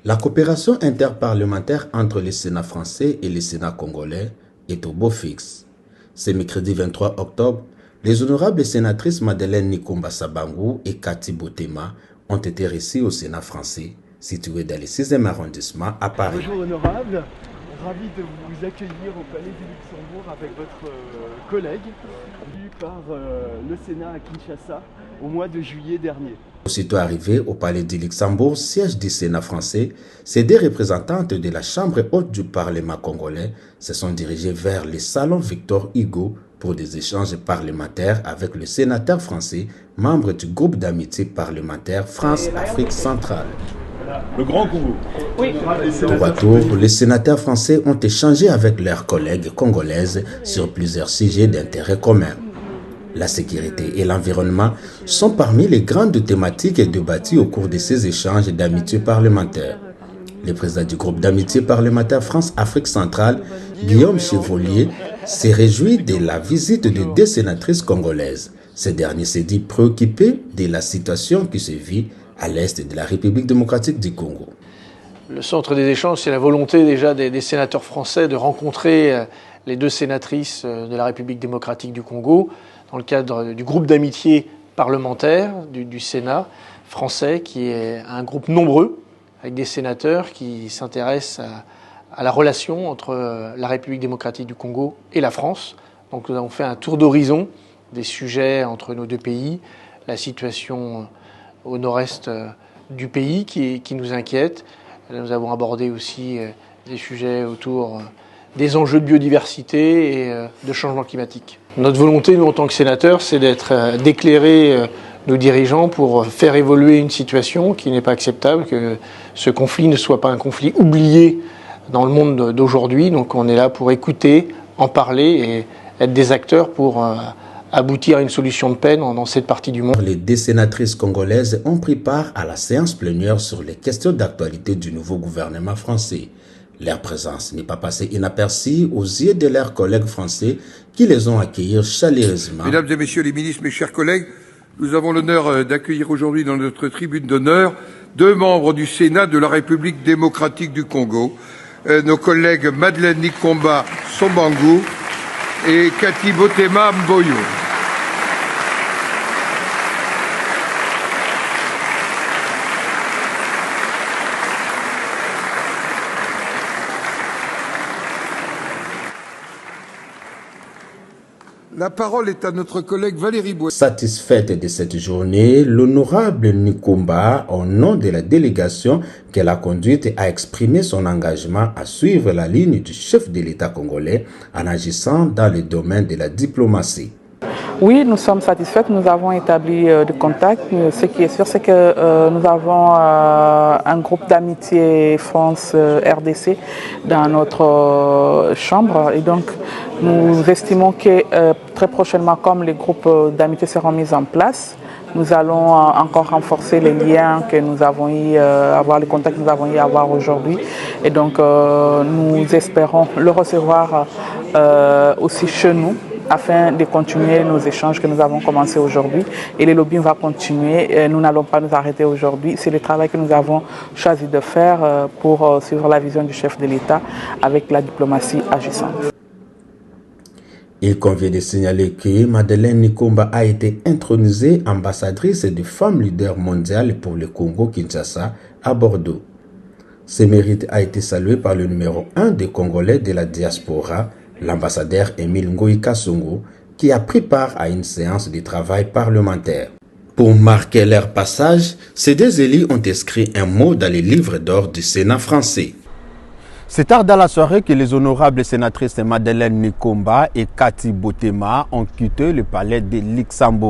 La coopération interparlementaire entre le Sénat français et le Sénat congolais est au beau fixe. Ce mercredi 23 octobre, les honorables sénatrices Madeleine Nikomba Sabangou et Cathy Botema ont été reçues au Sénat français, situé dans le 6e arrondissement à Paris. Bonjour honorable, ravi de vous accueillir au Palais du Luxembourg avec votre collègue, élu par le Sénat à Kinshasa au mois de juillet dernier. Aussitôt arrivés au Palais du Luxembourg, siège du Sénat français, ces deux représentantes de la Chambre haute du Parlement congolais se sont dirigées vers le salon Victor Hugo pour des échanges parlementaires avec le sénateur français, membre du groupe d'amitié parlementaire France-Afrique centrale. Le Grand Congo. Oui. Tour à tour, les sénateurs français ont échangé avec leurs collègues congolaises sur plusieurs sujets d'intérêt commun. La sécurité et l'environnement sont parmi les grandes thématiques débattues au cours de ces échanges d'amitié parlementaire. Le président du groupe d'amitié parlementaire France-Afrique centrale, Guillaume Chevolier, s'est réjoui de la visite de deux sénatrices congolaises. Ce dernier s'est dit préoccupé de la situation qui se vit à l'est de la République démocratique du Congo. Le centre des échanges, c'est la volonté déjà des sénateurs français de rencontrer les deux sénatrices de la République démocratique du Congo dans le cadre du groupe d'amitié parlementaire du Sénat français, qui est un groupe nombreux, avec des sénateurs qui s'intéressent à la relation entre la République démocratique du Congo et la France. Donc nous avons fait un tour d'horizon des sujets entre nos deux pays, la situation au nord-est du pays qui nous inquiète. Nous avons abordé aussi des sujets autour des enjeux de biodiversité et de changement climatique. Notre volonté, nous, en tant que sénateurs, c'est d'éclairer nos dirigeants pour faire évoluer une situation qui n'est pas acceptable, que ce conflit ne soit pas un conflit oublié dans le monde d'aujourd'hui. Donc on est là pour écouter, en parler et être des acteurs pour aboutir à une solution de paix dans cette partie du monde. Les deux sénatrices congolaises ont pris part à la séance plénière sur les questions d'actualité du nouveau gouvernement français. Leur présence n'est pas passée inaperçue aux yeux de leurs collègues français qui les ont accueillis chaleureusement. Mesdames et messieurs les ministres, mes chers collègues, nous avons l'honneur d'accueillir aujourd'hui dans notre tribune d'honneur deux membres du Sénat de la République démocratique du Congo, nos collègues Madeleine Nikomba Sabangou et Cathy Botema Mboyo. La parole est à notre collègue Valérie Bois. Satisfaite de cette journée, l'honorable Nikomba, au nom de la délégation qu'elle a conduite, a exprimé son engagement à suivre la ligne du chef de l'État congolais en agissant dans le domaine de la diplomatie. Oui, nous sommes satisfaits. Nous avons établi des contacts. Ce qui est sûr, c'est que nous avons un groupe d'amitié France-RDC dans notre chambre. Et donc, nous estimons que très prochainement, comme les groupes d'amitié seront mis en place, nous allons encore renforcer les liens que nous avons eu, les contacts que nous avons eu à avoir aujourd'hui. Et donc, nous espérons le recevoir aussi chez nous, afin de continuer nos échanges que nous avons commencés aujourd'hui. Et le lobbying va continuer. Nous n'allons pas nous arrêter aujourd'hui. C'est le travail que nous avons choisi de faire pour suivre la vision du chef de l'État avec la diplomatie agissante. Il convient de signaler que Madeleine Nikomba a été intronisée ambassadrice de femmes leaders mondiales pour le Congo-Kinshasa à Bordeaux. Ce mérite a été salué par le numéro 1 des Congolais de la diaspora, l'ambassadeur Émile Ngoï Kassongo, qui a pris part à une séance de travail parlementaire. Pour marquer leur passage, ces deux élus ont inscrit un mot dans les livres d'or du Sénat français. C'est tard dans la soirée que les honorables sénatrices Madeleine Nikomba et Cathy Botema ont quitté le palais de Luxembourg.